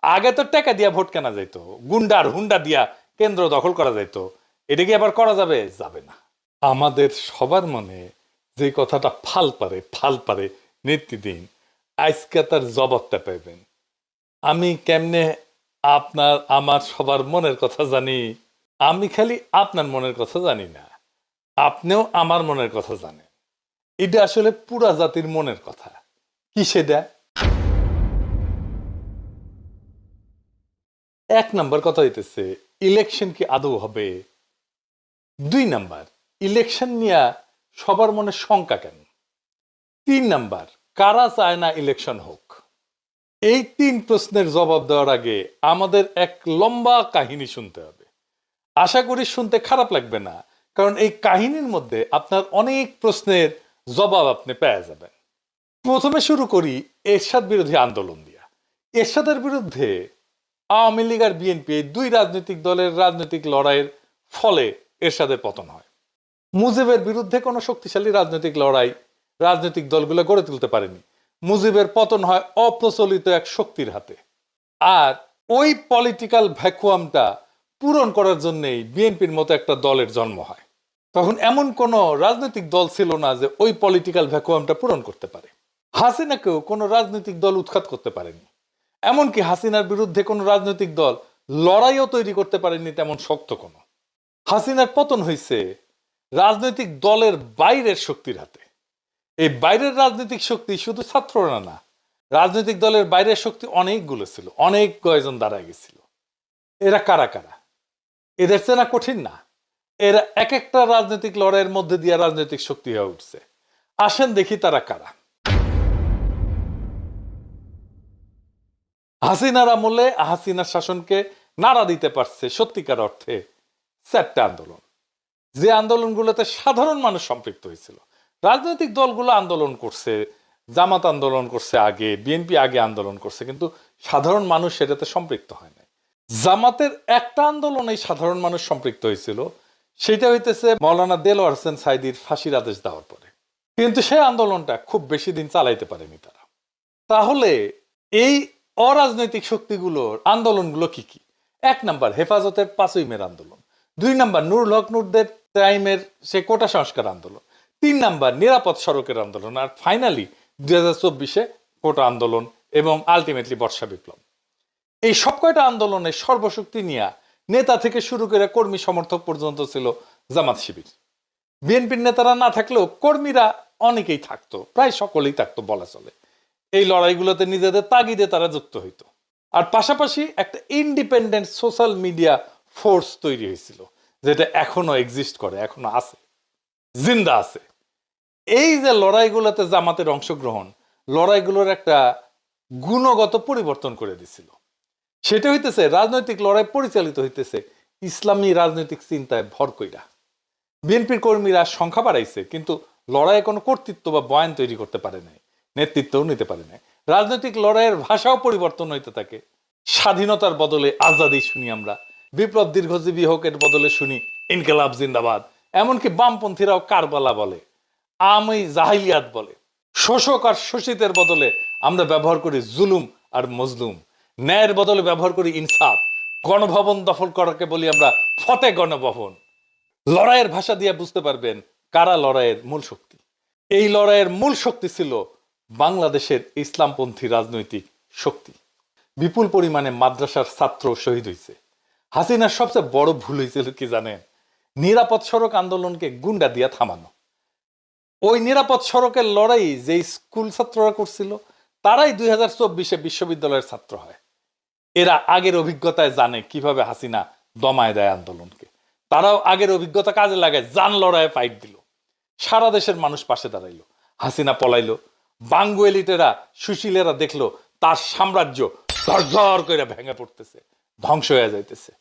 আগে তো টাকা দিয়া ভোট কেনা যাইতো, গুন্ডার হুন্ডা দিয়া কেন্দ্র দখল করা যাইতো। এটা কি আবার করা যাবে? যাবে না। আমাদের সবার মনে যে কথাটা ফাল পারে নিত্যদিন, আজকে তার জবাবটা পাইবেন। আমি কেমনে আপনার আমার সবার মনের কথা জানি? আমি খালি আপনার মনের কথা জানি না, আপনিও আমার মনের কথা জানেন। এটা আসলে পুরা জাতির মনের কথা। কি সেটা? এক নাম্বার কথা হইতেছে, ইলেকশন কি আদৌ হবে? দুই নাম্বার, ইলেকশন নিয়ে সবার মনে শঙ্কা কেন? তিন নাম্বার, কারা চায় না ইলেকশন হোক? এই তিন প্রশ্নের জবাব দেওয়ার আগে আমাদের এক লম্বা কাহিনী শুনতে হবে। আশা করি শুনতে খারাপ লাগবে না, কারণ এই কাহিনীর মধ্যে আপনার অনেক প্রশ্নের জবাব আপনি পেয়ে যাবেন। প্রথমে শুরু করি এরশাদ বিরোধী আন্দোলন দিয়া। এরশাদের বিরুদ্ধে আওয়ামী লীগ আর বিএনপি দুই রাজনৈতিক দলের রাজনৈতিক লড়াইয়ের ফলে এরশাদের পতন হয়। মুজিবের বিরুদ্ধে কোনো শক্তিশালী রাজনৈতিক লড়াই রাজনৈতিক দলগুলো গড়ে তুলতে পারেনি। মুজিবের পতন হয় অপ্রচলিত এক শক্তির হাতে। আর ওই পলিটিক্যাল ভ্যাকুয়ামটা পূরণ করার জন্যই বিএনপির মতো একটা দলের জন্ম হয়। তখন এমন কোন রাজনৈতিক দল ছিল না যে ওই পলিটিক্যাল ভ্যাকুয়ামটা পূরণ করতে পারে। হাসিনাকেও কোনো রাজনৈতিক দল উৎখাত করতে পারেনি। এমনকি হাসিনার বিরুদ্ধে কোনো রাজনৈতিক দল লড়াইও তৈরি করতে পারেনি তেমন শক্ত কোনো। হাসিনার পতন হয়েছে রাজনৈতিক দলের বাইরের শক্তির হাতে। এই বাইরের রাজনৈতিক শক্তি শুধু ছাত্ররা না, রাজনৈতিক দলের বাইরের শক্তি অনেকগুলো ছিল, অনেক কয়েকজন দাঁড়ায় গেছিল। এরা কারা কারা? এদের চেনা কঠিন না। এরা এক একটা রাজনৈতিক লড়াইয়ের মধ্যে দিয়ে রাজনৈতিক শক্তি হয়ে উঠছে। আসেন দেখি তারা কারা। হাসিনার আমলে হাসিনার শাসনকে নাড়া দিতে পারছে সত্যিকার অর্থে চারটা আন্দোলন, যে আন্দোলনগুলোতে সাধারণ মানুষ সম্পৃক্ত হয়েছিল। রাজনৈতিক দলগুলো আন্দোলন করছে, জামাত আন্দোলন করছে আগে, বিএনপি আগে আন্দোলন করছে, কিন্তু সাধারণ মানুষ সেটাতে সম্পৃক্ত হয় না। জামাতের একটা আন্দোলনে সাধারণ মানুষ সম্পৃক্ত হয়েছিল, সেটা হইতেছে মৌলানা দেলোয়ার হোসেন সাইদির ফাঁসির আদেশ দেওয়ার পরে। কিন্তু সেই আন্দোলনটা খুব বেশি দিন চালাইতে পারেনি তারা। তাহলে এই অরাজনৈতিক শক্তিগুলোর আন্দোলনগুলো কি কি? এক নাম্বার হেফাজতের 5ই মের আন্দোলন। দুই নাম্বার নুরুল হক নুরদের টাইমের সে কোটা সংস্কার আন্দোলন। তিন নাম্বার নিরাপদ সড়কের আন্দোলন। আর ফাইনালি 2024 কোটা আন্দোলন এবং আলটিমেটলি বর্ষা বিপ্লব। এই সব কয়টা আন্দোলনে সর্বশক্তি নিয়ে নেতা থেকে শুরু করে কর্মী সমর্থক পর্যন্ত ছিল জামাত শিবির। বিএনপির নেতারা না থাকলেও কর্মীরা অনেকেই থাকতো, প্রায় সকলেই থাকতো বলা চলে। এই লড়াইগুলোতে নিজেদের তাগিদে তারা যুক্ত হইতো। আর পাশাপাশি একটা ইন্ডিপেন্ডেন্ট সোশ্যাল মিডিয়া ফোর্স তৈরি হয়েছিল, যেটা এখনো এক্সিস্ট করে, এখনো আছে, জিন্দা আছে। এই যে লড়াইগুলোতে জামাতের অংশগ্রহণ, লড়াইগুলোর একটা গুণগত পরিবর্তন করে দিছিল। সেটা হইতেছে রাজনৈতিক লড়াই পরিচালিত হইতেছে ইসলামী রাজনৈতিক চিন্তায় ভর কইরা। বিএনপির কর্মীরা সংখ্যা বাড়াইছে, কিন্তু লড়াইয়ে কোনো কর্তৃত্ব বা বয়ান তৈরি করতে পারে নাই, নেতৃত্বও নিতে পারে নাই। রাজনৈতিক লড়াইয়ের ভাষাও পরিবর্তন হইতে থাকে। স্বাধীনতার বদলে আজাদি শুনি আমরা, বিপ্লব দীর্ঘজীবী হোক এর বদলে শুনি ইনকিলাব জিন্দাবাদ। এমনকি বামপন্থীরাও কারবালা বলে, আমি জাহিলিয়াত বলে। শোষক আর শোষিতের বদলে আমরা ব্যবহার করি জুলুম আর মজলুম। ন্যায়ের বদলে ব্যবহার করি ইনসাফ। গণভবন দখল করাকে বলি আমরা ফতে গণভবন। লড়াইয়ের ভাষা দিয়ে বুঝতে পারবেন কারা লড়াইয়ের মূল শক্তি। এই লড়াইয়ের মূল শক্তি ছিল বাংলাদেশের ইসলামপন্থী রাজনৈতিক শক্তি। বিপুল পরিমাণে মাদ্রাসার ছাত্র শহীদ হয়েছে। হাসিনার সবচেয়ে বড় ভুল হয়েছিল কি জানেন? নিরাপদ সড়ক আন্দোলনকে গুন্ডা দিয়া থামানো। ওই নিরাপদ সড়কের লড়াই যে স্কুল ছাত্ররা করছিল, তারাই 2024 বিশ্ববিদ্যালয়ের ছাত্র হয়। এরা আগের অভিজ্ঞতায় জানে কিভাবে হাসিনা দমায় দেয় আন্দোলনকে। তারাও আগের অভিজ্ঞতা কাজে লাগায় জান লড়াইয়ে ফাইট দিল। সারা দেশের মানুষ পাশে দাঁড়াইলো। হাসিনা পলাইলো। বাঙ্গু এলিটেরা, সুশীলেরা দেখলো তার সাম্রাজ্য ধরধর করে ভেঙে পড়তেছে, ধ্বংস হয়ে যাইতেছে।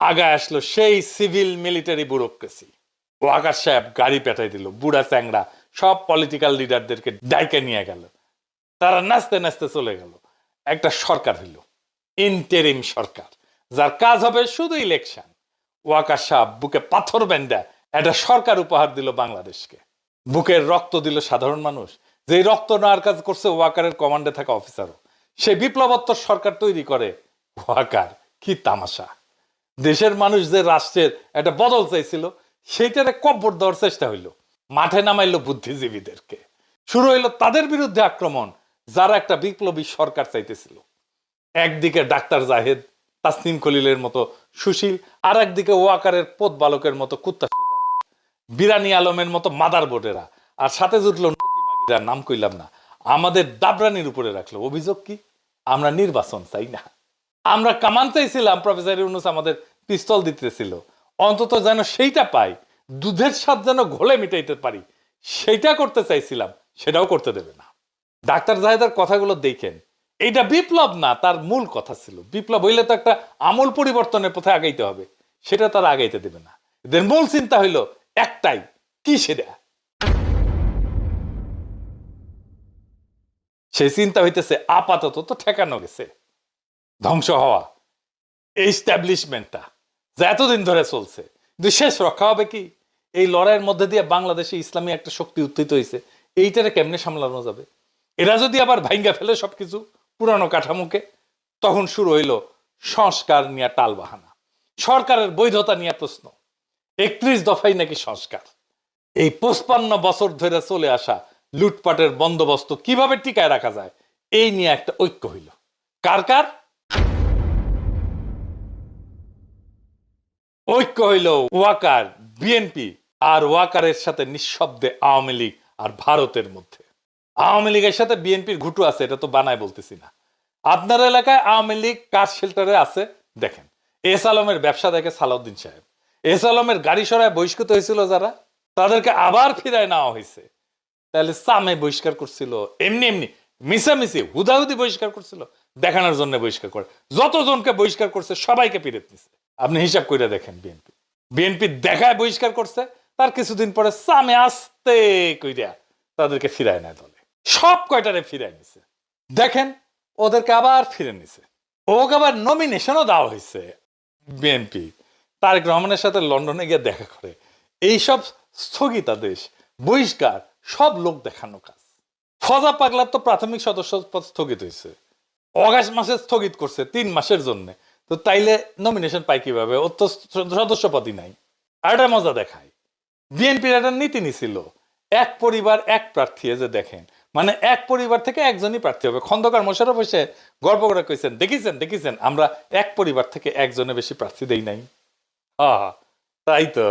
আগায় আসলো সেই সিভিল মিলিটারি ব্যুরোক্রেসি। ওয়াকার সাহেব গাড়ি পেটাই দিল, বুড়া চ্যাংড়া সব পলিটিক্যাল লিডারদেরকে ডাইকে নিয়ে গেল। তারা নাচতে নাচতে চলে গেল। একটা সরকার হইল, ইন্টেরিম সরকার, যার কাজ হবে শুধু ইলেকশন। ওয়াকার সাহেব বুকে পাথর বেঁধে একটা সরকার উপহার দিল বাংলাদেশকে। বুকের রক্ত দিল সাধারণ মানুষ, যেই রক্ত নেওয়ার কাজ করছে ওয়াকারের কমান্ডে থাকা অফিসারও। সেই বিপ্লবোত্তর সরকার তৈরি করে ওয়াকার কি তামাশা! দেশের মানুষ যে রাষ্ট্রের একটা বদল চাইছিল সেইটারে কব্বর দেওয়ার চেষ্টা হইল, মাঠে নামাইলো বুদ্ধিজীবীদেরকে, শুরু হইলো তাদের বিরুদ্ধে আক্রমণ যারা একটা বিপ্লবী সরকার চাইতেছিল। একদিকে ডাক্তার জাহেদ, তাসনিম খলিলের মতো সুশীল, আর একদিকে ওয়াকারের পোত বালকের মতো কুত্তা, বিরানি আলমের মতো মাদার বোর্ডেরা, আর সাথে জুটলো নতিমাগিরা, নাম কইলাম না, আমাদের দাবরানির উপরে রাখলো। অভিযোগ কি? আমরা নির্বাচন চাই না, আমরা কামান চাইছিলাম। প্রফেসর ইউনূস আমাদের পিস্তল দিতেছিল, অন্তত যেন সেইটা পাই, দুধের স্বাদ যেন ঘোলে মিটাইতে পারি, সেইটা করতে চাইছিলাম, সেটাও করতে দেবে না। ডাক্তার জাহেদের কথাগুলো দেখেন, এইটা বিপ্লব না, তার মূল কথা ছিল বিপ্লব হইলে তো একটা আমূল পরিবর্তনের পথে আগাইতে হবে, সেটা তারা আগাইতে দেবে না। এদের মূল চিন্তা হইল একটাই, কি সেটা? সেই চিন্তা হইতেছে আপাতত তো ঠেকানো গেছে, ধ্বংস হওয়া এস্টাবলিশমেন্টটা যা এতদিন ধরে চলছে, কিন্তু শেষ রক্ষা হবে কি? এই লড়াইয়ের মধ্যে দিয়ে বাংলাদেশে ইসলামী একটা শক্তি উত্থিত হয়েছে, এইটারে কেমনে সামলানো যাবে? এরা যদি আবার ভাঙ্গা ফেলে সবকিছু পুরানো কাঠামোকে, তখন শুরু হইল সংস্কার নিয়ে টাল বাহানা, সরকারের বৈধতা নিয়ে প্রশ্ন। 31 দফাই নাকি সংস্কার। এই 55 বছর ধরে চলে আসা লুটপাটের বন্দোবস্ত কিভাবে টিকায় রাখা যায়, এই নিয়ে একটা ঐক্য হইল। কার কার ঐক্য হইল? ওয়াকার, বিএনপি আর ওয়াকারের সাথে নিঃশব্দে আওয়ামী লীগ আর ভারতের মধ্যে। আওয়ামী লীগের সাথে বিএনপির ঘুটু আছে, এটা তো বানায় বলতেছি না। আপনার এলাকায় আওয়ামী লীগ কার শেল্টারে আছে দেখেন। এস আলমের ব্যবসা দেখে সালাউদ্দিন সাহেব, এস আলমের গাড়ি সরায় বহিষ্কৃত হয়েছিল যারা, তাদেরকে আবার ফিরায় নেওয়া হয়েছে। তাহলে সামে বহিষ্কার করছিল, এমনি এমনি মিশামিশি হুদাহুদি বহিষ্কার করছিল, দেখানোর জন্য বহিষ্কার করে। যতজনকে বহিষ্কার করছে সবাইকে পিরেত নিছে। আপনি হিসাব করে দেখেন, বিএনপি দেখায় বহিষ্কার করছে, তার কিছুদিন পরে সামে আসতে কইরা তাদেরকে ফিরায় নেয় দলে, সব কয়টারে ফিরায় নিছে। দেখেন ওদেরকে আবার ফিরে নিছে, ওকে আবার নমিনেশনও দেওয়া হয়েছে। বিএনপি তারেক রহমানের সাথে লন্ডনে গিয়ে দেখা করে। এইসব স্থগিতাদেশ, বহিষ্কার সব লোক দেখানো কাজ। ফজা পাগলার তো প্রাথমিক সদস্য পদ স্থগিত হয়েছে, অগাস্ট মাসে স্থগিত করছে 3 মাসের জন্য। তো তাইলে নমিনেশন পাই কিভাবে? ওর তো সদস্য পদই নাই। আর একটা মজা দেখায়, বিএনপির একটা নীতি নিছিল, এক পরিবার এক প্রার্থী। যে দেখেন, মানে এক পরিবার থেকে একজনই প্রার্থী হবে। খন্দকার মোশাররফ এসে গল্প করে কইছেন, দেখেছেন আমরা এক পরিবার থেকে একজনের বেশি প্রার্থী দেই নাই। তাই তো,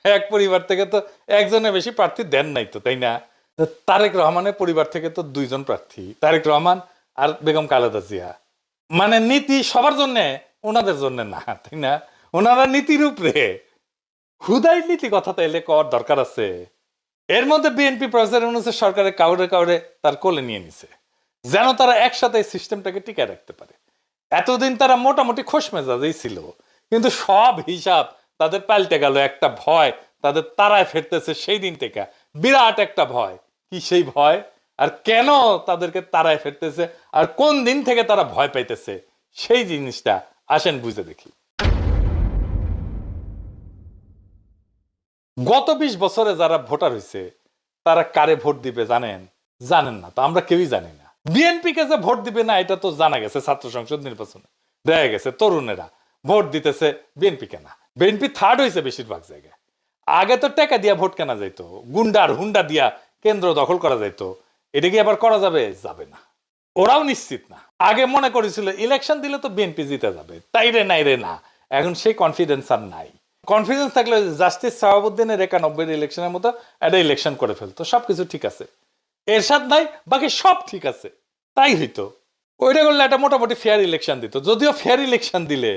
এক পরিবার থেকে তো একজনের বেশি প্রার্থী দেন নাই তো, তাই না? তারেক রহমানের পরিবার থেকে তো 2 জন প্রার্থী, তারেক রহমান আর বেগম খালেদা জিয়া। মানে নীতি সবার জন্য, ওনাদের জন্য না, তাই না? ওনারা নীতির উপরে, হুদাই নীতি কথা তাইলে কর দরকার আছে। এর মধ্যে বিএনপি প্রফেসর ইউনূসের সরকারের কাউরে তার কোলে নিয়ে নিছে, যেন তারা একসাথে সিস্টেমটাকে টিকায় রাখতে পারে। এতদিন তারা মোটামুটি খোশ মেজাজেই ছিল, কিন্তু সব হিসাব তাদের পাল্টে গেল। একটা ভয় তাদের তারায় ফেরতেছে সেই দিন থেকে, বিরাট একটা ভয়। কি সেই ভয়, আর কেন তাদেরকে তারায় ফেরতেছে, আর কোন দিন থেকে তারা ভয় পাইতেছে, সেই জিনিসটা আসেন বুঝে দেখি। গত 20 বছরে যারা ভোটার হয়েছে তারা কারে ভোট দিবে জানেন? জানেন না তো, আমরা কেউই জানি না। বিএনপি কে যে ভোট দিবে না এটা তো জানা গেছে, ছাত্র সংসদ নির্বাচনে দেখা গেছে তরুণেরা ভোট দিতেছে বিএনপি কে না। বিএনপি থার্ড হয়েছে বেশিরভাগ জায়গায়। আগে তো টাকা দিয়া ভোট কেনা যাইতো, গুন্ডার হুন্ডা দিয়া কেন্দ্র দখল করা যাইতো। এটা কি আবার করা যাবে? যাবে না, ওরাও নিশ্চিত না। আগে মনে করেছিল ইলেকশন দিলে তো বিএনপি জিতে যাবে, তাই রে নাই রে না, এখন সেই কনফিডেন্স আর নাই। কনফিডেন্স থাকলে জাস্টিস শাহাবুদ্দিনের 91 ইলেকশনের মতো একটা ইলেকশন করে ফেলতো, সবকিছু ঠিক আছে। এরশাদ নাই, বাকি সব ঠিক আছে, তাই হইতো। ওইটা করলে একটা মোটামুটি ফেয়ার ইলেকশন দিত। যদিও ফেয়ার ইলেকশন দিলে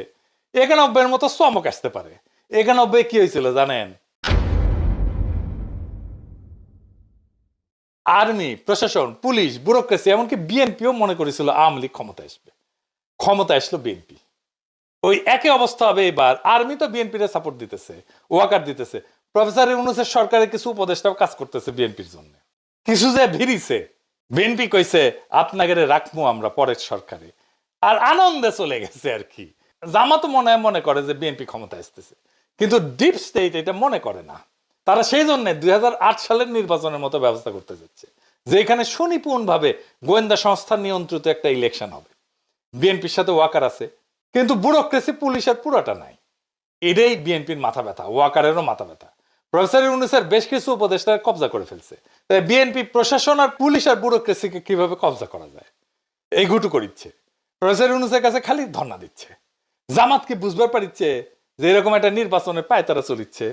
91 মতো চমক আসতে পারে। 91 কি হয়েছিল জানেন? আর্মি, প্রশাসন, পুলিশ, ব্যুরোক্রেসি, এমনকি বিএনপিও মনে করেছিল আওয়ামী লীগ ক্ষমতা আসবে। ক্ষমতা আসলো বিএনপি। ওই একই অবস্থা হবে এবার। আর্মি তো বিএনপির সাপোর্ট দিতেছে, ওয়াকার দিতেছে। প্রফেসর ইউনূসের সরকারের কিছু উপদেষ্টাও কাজ করতেছে বিএনপির জন্য। কিছু যে ভিড়িছে, বিএনপি কইছে আপনাকে রাখবো আমরা পরের সরকারে, আর আনন্দে চলে গেছে আর কি। জামাত মনে করে যে বিএনপি ক্ষমতা আসতেছে, কিন্তু ডিপ স্টেট এটা মনে করে না। তারা সেই জন্য 2008 সালের নির্বাচনের মতো ব্যবস্থা করতে যাচ্ছে, যেখানে সুনিপুণ ভাবে গোয়েন্দা সংস্থা নিয়ন্ত্রিত একটা ইলেকশন হবে। বিএনপির সাথে ওয়াকার আছে, কিন্তু ব্যুরোক্রেসি পুলিশের পুরোটা নাই। এটাই বিএনপির মাথা ব্যথা, ওয়াকারেরও মাথা ব্যথা। প্রফেসর ইউনূসের বেশ কিছু উপদেষ্টা কবজা করে ফেলছে, তাই বিএনপি প্রশাসন আর পুলিশ আর ব্যুরোক্রেসিকে কিভাবে কবজা করা যায় এই গুটু করিচ্ছে। প্রফেসর ইউনূসের কাছে খালি ধর্ণা দিচ্ছে। জামাত কি বুঝবার পারিচ্ছে যে এরকম একটা নির্বাচনের পায়তারা চলিচ্ছে?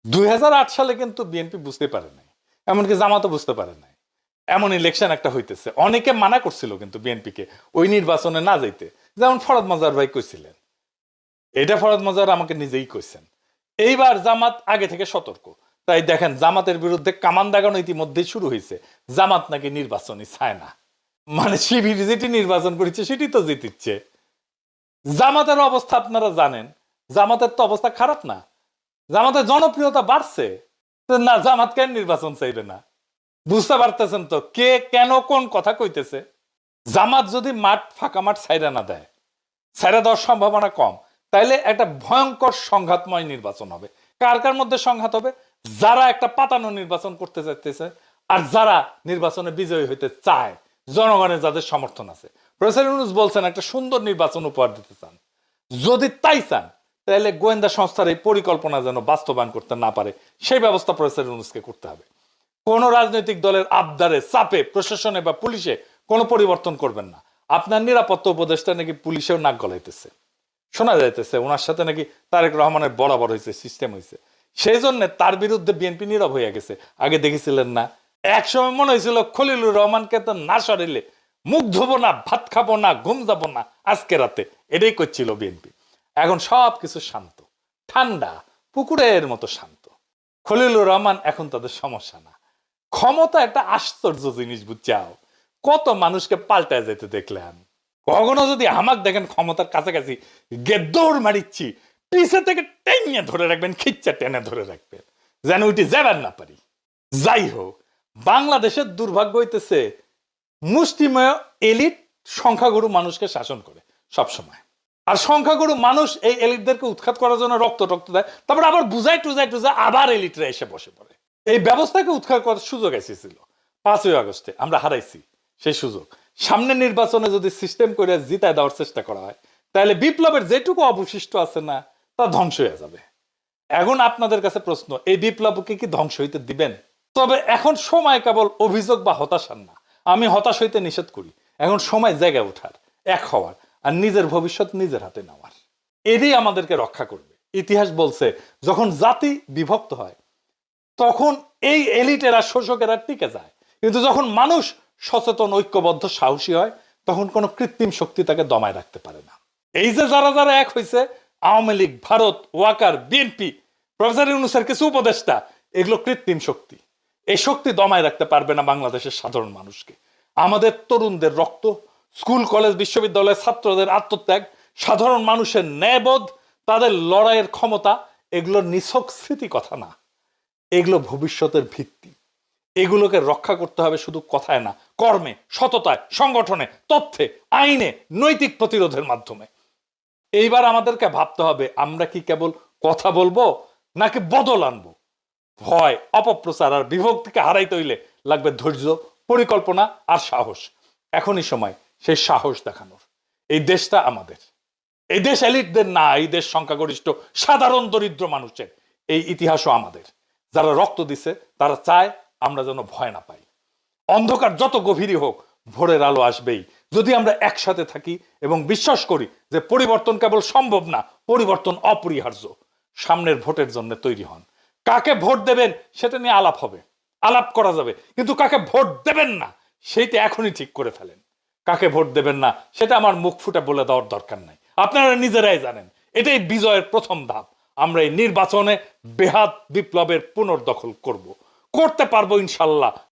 2008 সালে কিন্তু বিএনপি বুঝতে পারে নাই, এমনকি জামাতও বুঝতে পারে নাই এমন ইলেকশন একটা হইতেছে। অনেকে মানা করছিল কিন্তু বিএনপিকে ওই নির্বাচনে না যাইতে, যেমন ফরদ মজার ভাই কইছিলেন। এটা ফরদ মজার আমাকে নিজেই কইছেন। এইবার জামাত আগে থেকে সতর্ক, তাই দেখেন জামাতের বিরুদ্ধে কামান দাগানো ইতিমধ্যেই শুরু হয়েছে। জামাত নাকি নির্বাচনই চায় না, মানে শিবির যেটি নির্বাচন করেছে সেটি তো জিতিচ্ছে। জামাতের অবস্থা আপনারা জানেন, জামাতের তো অবস্থা খারাপ না, জামাতের জনপ্রিয়তা বাড়ছে। না, জামাত কেন নির্বাচন চাইবে না? বুঝতে পারতেছেন তো কে কেন কোন কথা কইতেছে? জামাত যদি মাঠ ফাঁকা মাঠ ছাইরা না দেয়, ছাইরা দেওয়ার সম্ভাবনা কম, তাইলে একটা ভয়ঙ্কর সংঘাতময় নির্বাচন হবে। কার কার মধ্যে সংঘাত হবে? যারা একটা পাতানো নির্বাচন করতে চাইতেছে আর যারা নির্বাচনে বিজয়ী হইতে চায়, জনগণের যাদের সমর্থন আছে। প্রফেসর ইউনূস বলছেন একটা সুন্দর নির্বাচন উপহার দিতে চান। যদি তাই চান তাহলে গোয়েন্দা সংস্থার এই পরিকল্পনা যেন বাস্তবায়ন করতে না পারে সেই ব্যবস্থা প্রফেসর ইউনূসকে করতে হবে। কোন রাজনৈতিক দলের আবদারে চাপে প্রশাসনে বা পুলিশে কোনো পরিবর্তন করবেন না। আপনার নিরাপত্তা উপদেষ্টা নাকি পুলিশেও নাক গলাইতেছে, শোনা যাইতেছে ওনার সাথে নাকি তারেক রহমানের বরাবর হয়েছে, সিস্টেম হয়েছে। সেই জন্য তার বিরুদ্ধে বিএনপি নীরব হয়ে গেছে। আগে দেখেছিলেন না, একসময় মনে হয়েছিল খলিলুর রহমানকে তো না সরিলে মুখ ধোবো না, ভাত খাবো না, ঘুম যাবো না আজকে রাতে, এটাই করছিল বিএনপি। এখন সব কিছু শান্ত, ঠান্ডা, পুকুরের মতো শান্ত। খলিলুর রহমান এখন তাদের সমস্যা না। ক্ষমতা একটা আশ্চর্য জিনিস, বুঝছাও? কত মানুষকে পাল্টায় যেতে দেখলেন। কখনো যদি আমাকে দেখেন ক্ষমতার কাছাকাছি দৌড় মারিচ্ছি, পিছে থেকে টেনে ধরে রাখবেন, খিচ্চা টেনে ধরে রাখবেন, যেন উঠে যাবেন না পারি। যাই হোক, বাংলাদেশের দুর্ভাগ্য হইতেছে মুষ্টিমেয় এলিট সংখ্যাগুরু মানুষকে শাসন করে সব সময়। আর সংখ্যাগুরু মানুষ এই এলিটদেরকে উৎখাত করার জন্য রক্ত দেয়, তারপর আবার বুঝাই টুজাই আবার এলিটরা এসে বসে পড়ে। এই ব্যবস্থাকে উৎখাত করার সুযোগ এসেছিল 5ই আগস্টে, আমরা হারাইছি সেই সুযোগ। সামনে নির্বাচনে যদি সিস্টেম করে জিতায় দেওয়ার চেষ্টা করা হয়, তাহলে বিপ্লবের যেটুকু অবশিষ্ট আছে না, তা ধ্বংস হয়ে যাবে। এখন আপনাদের কাছে প্রশ্ন, এই বিপ্লবকে কি ধ্বংস হইতে দিবেন? তবে এখন সময় কেবল অভিযোগ বা হতাশার না। আমি হতাশ হইতে নিষেধ করি। এখন সময় জায়গায় ওঠার, এক হওয়ার, আর নিজের ভবিষ্যৎ নিজের হাতে নেওয়ার। এটাই আমাদেরকে রক্ষা করবে। ইতিহাস বলছে যখন জাতি বিভক্ত হয় তখন এই এলিটেরা, শোষকেরা টিকে যায়, কিন্তু যখন মানুষ সচেতন, ঐক্যবদ্ধ, সাহসী হয়, তখন কোনো কৃত্রিম শক্তি তাকে দমায় রাখতে পারে না। এই যে যারা যারা এক হয়েছে, আওয়ামী লীগ, ভারত, ওয়াকার, বিএনপি, প্রফেসর ইউনূসের কিছু উপদেষ্টা, এগুলো কৃত্রিম শক্তি। এই শক্তি দমায় রাখতে পারবে না বাংলাদেশের সাধারণ মানুষকে। আমাদের তরুণদের রক্ত, স্কুল কলেজ বিশ্ববিদ্যালয়ের ছাত্রদের আত্মত্যাগ, সাধারণ মানুষের ন্যায়বোধ, তাদের লড়াইয়ের ক্ষমতা, এগুলো নিছক স্মৃতি কথা না, এগুলো ভবিষ্যতের ভিত্তি। এগুলোকে রক্ষা করতে হবে শুধু কথায় না, কর্মে, সততায়, সংগঠনে, তথ্যে, আইনে, নৈতিক প্রতিরোধের মাধ্যমে। এইবার আমাদেরকে ভাবতে হবে আমরা কি কেবল কথা বলবো নাকি বদল আনবো। ভয়, অপপ্রচার আর বিভক্তিকে হারাইতে হইলে লাগবে ধৈর্য, পরিকল্পনা আর সাহস। এখনই সময় সেই সাহস দেখানোর। এই দেশটা আমাদের, এই দেশ এলিটদের না, এই দেশ সংখ্যাগরিষ্ঠ সাধারণ দরিদ্র মানুষের। এই ইতিহাসও আমাদের। যারা রক্ত দিছে তারা চায় আমরা যেন ভয় না পাই। অন্ধকার যত গভীরই হোক, ভোরের আলো আসবেই যদি আমরা একসাথে থাকি এবং বিশ্বাস করি যে পরিবর্তন কেবল সম্ভব না, পরিবর্তন অপরিহার্য। সামনের ভোটের জন্য তৈরি হন। কাকে ভোট দেবেন সেটা নিয়ে আলাপ হবে, আলাপ করা যাবে, কিন্তু কাকে ভোট দেবেন না সেইটা এখনই ঠিক করে ফেলেন। কাকে ভোট দেবেন না সেটা আমার মুখ ফুটে বলে দেওয়ার দরকার নাই, আপনারা নিজেরাই জানেন। এটাই বিজয়ের প্রথম ধাপ। আমরা এই নির্বাচনে বেহাত বিপ্লবের পুনর্দখল করতে পারবো ইনশাল্লাহ।